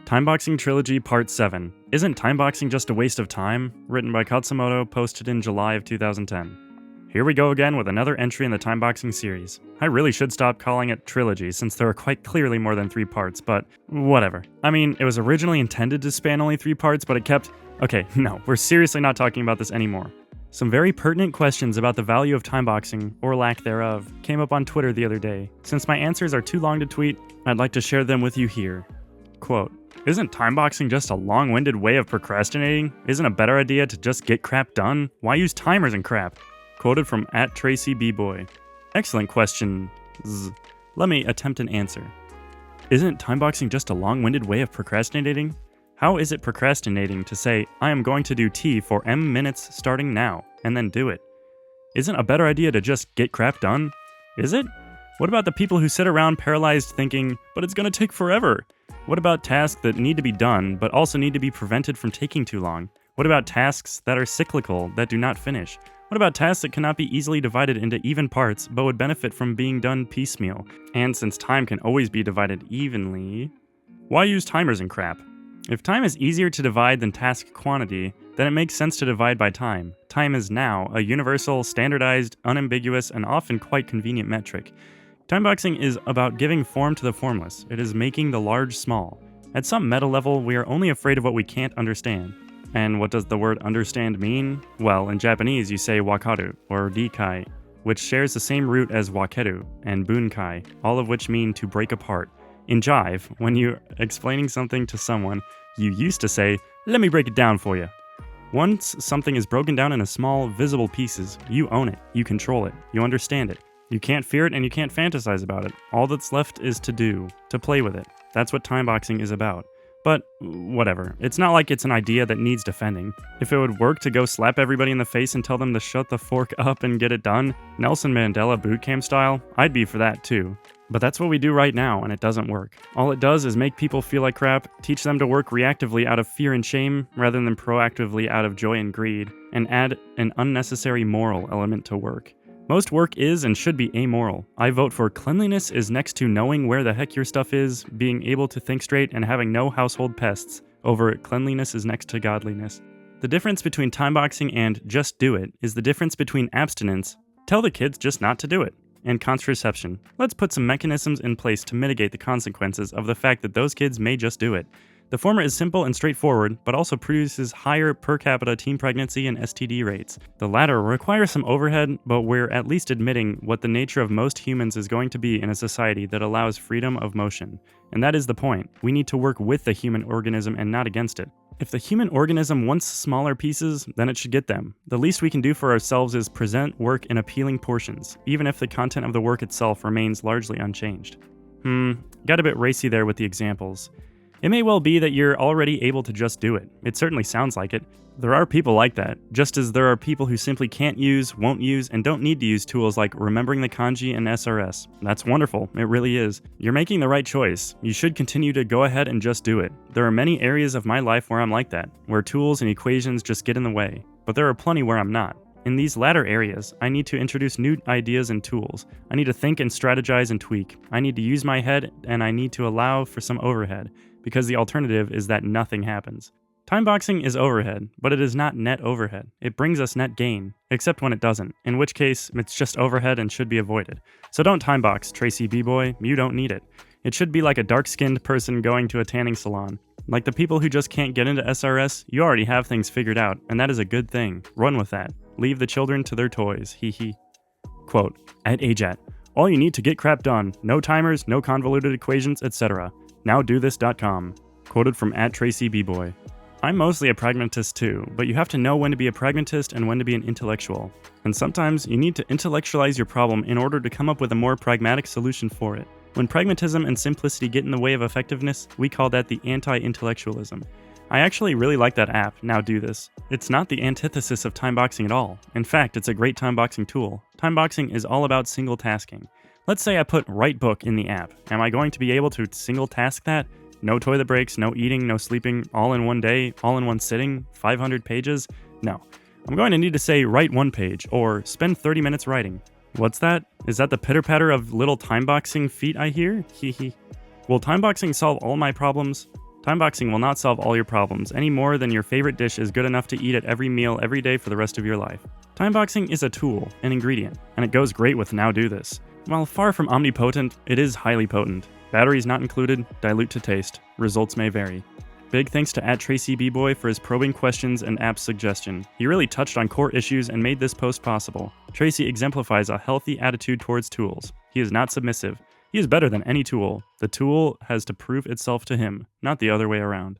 Timeboxing Trilogy Part 7. Isn't timeboxing just a waste of time? Written by Khatzumoto, posted in July of 2010. Here we go again with another entry in the timeboxing series. I really should stop calling it Trilogy since there are quite clearly more than 3 parts, but whatever. I mean, it was originally intended to span only 3 parts, but it kept... Okay, no, we're seriously not talking about this anymore. Some very pertinent questions about the value of timeboxing, or lack thereof, came up on Twitter the other day. Since my answers are too long to tweet, I'd like to share them with you here. Quote, "Isn't timeboxing just a long-winded way of procrastinating? Isn't a better idea to just get crap done? Why use timers and crap?" Quoted from @TracyBboy. Excellent question. Let me attempt an answer. Isn't timeboxing just a long-winded way of procrastinating? How is it procrastinating to say, I am going to do T for M minutes starting now, and then do it? Isn't a better idea to just get crap done? Is it? What about the people who sit around paralyzed thinking, but it's going to take forever? What about tasks that need to be done, but also need to be prevented from taking too long? What about tasks that are cyclical, that do not finish? What about tasks that cannot be easily divided into even parts, but would benefit from being done piecemeal? And since time can always be divided evenly, why use timers and crap? If time is easier to divide than task quantity, then it makes sense to divide by time. Time is now a universal, standardized, unambiguous, and often quite convenient metric. Timeboxing is about giving form to the formless. It is making the large small. At some meta level, we are only afraid of what we can't understand. And what does the word understand mean? Well, in Japanese you say wakaru, or dikai, which shares the same root as wakeru and bunkai, all of which mean to break apart. In Jive, when you're explaining something to someone, you used to say, "Let me break it down for you." Once something is broken down into small, visible pieces, you own it, you control it, you understand it. You can't fear it and you can't fantasize about it. All that's left is to do, to play with it. That's what timeboxing is about. But whatever, it's not like it's an idea that needs defending. If it would work to go slap everybody in the face and tell them to shut the fork up and get it done, Nelson Mandela bootcamp style, I'd be for that too. But that's what we do right now, and it doesn't work. All it does is make people feel like crap, teach them to work reactively out of fear and shame, rather than proactively out of joy and greed, and add an unnecessary moral element to work. Most work is and should be amoral. I vote for cleanliness is next to knowing where the heck your stuff is, being able to think straight, and having no household pests, over cleanliness is next to godliness. The difference between timeboxing and just do it is the difference between abstinence, tell the kids just not to do it, and contraception. Let's put some mechanisms in place to mitigate the consequences of the fact that those kids may just do it. The former is simple and straightforward, but also produces higher per capita teen pregnancy and STD rates. The latter requires some overhead, but we're at least admitting what the nature of most humans is going to be in a society that allows freedom of motion. And that is the point. We need to work with the human organism and not against it. If the human organism wants smaller pieces, then it should get them. The least we can do for ourselves is present work in appealing portions, even if the content of the work itself remains largely unchanged. Got a bit racy there with the examples. It may well be that you're already able to just do it. It certainly sounds like it. There are people like that, just as there are people who simply can't use, won't use, and don't need to use tools like remembering the kanji and SRS. That's wonderful, it really is. You're making the right choice. You should continue to go ahead and just do it. There are many areas of my life where I'm like that, where tools and equations just get in the way. But there are plenty where I'm not. In these latter areas, I need to introduce new ideas and tools. I need to think and strategize and tweak. I need to use my head, and I need to allow for some overhead, because the alternative is that nothing happens. Timeboxing is overhead, but it is not net overhead. It brings us net gain, except when it doesn't, in which case it's just overhead and should be avoided. So don't timebox, TracyBboy, you don't need it. It should be like a dark-skinned person going to a tanning salon. Like the people who just can't get into SRS, you already have things figured out, and that is a good thing. Run with that. Leave the children to their toys, hee hee. Quote, @AJATT, all you need to get crap done. No timers, no convoluted equations, etc. NowDoThis.com. Quoted from @TracyBboy. I'm mostly a pragmatist too, but you have to know when to be a pragmatist and when to be an intellectual. And sometimes you need to intellectualize your problem in order to come up with a more pragmatic solution for it. When pragmatism and simplicity get in the way of effectiveness, we call that the anti-intellectualism. I actually really like that app, Now Do This. It's not the antithesis of timeboxing at all. In fact, it's a great timeboxing tool. Timeboxing is all about single tasking. Let's say I put write book in the app. Am I going to be able to single task that? No toilet breaks, no eating, no sleeping, all in one day, all in one sitting, 500 pages? No. I'm going to need to say write 1 page, or spend 30 minutes writing. What's that? Is that the pitter-patter of little timeboxing feet I hear? Hee hee. Will timeboxing solve all my problems? Timeboxing will not solve all your problems any more than your favorite dish is good enough to eat at every meal every day for the rest of your life. Timeboxing is a tool, an ingredient, and it goes great with Now Do This. While far from omnipotent, it is highly potent. Batteries not included, dilute to taste. Results may vary. Big thanks to @TracyBboy for his probing questions and app suggestion. He really touched on core issues and made this post possible. Tracy exemplifies a healthy attitude towards tools. He is not submissive. He is better than any tool. The tool has to prove itself to him, not the other way around.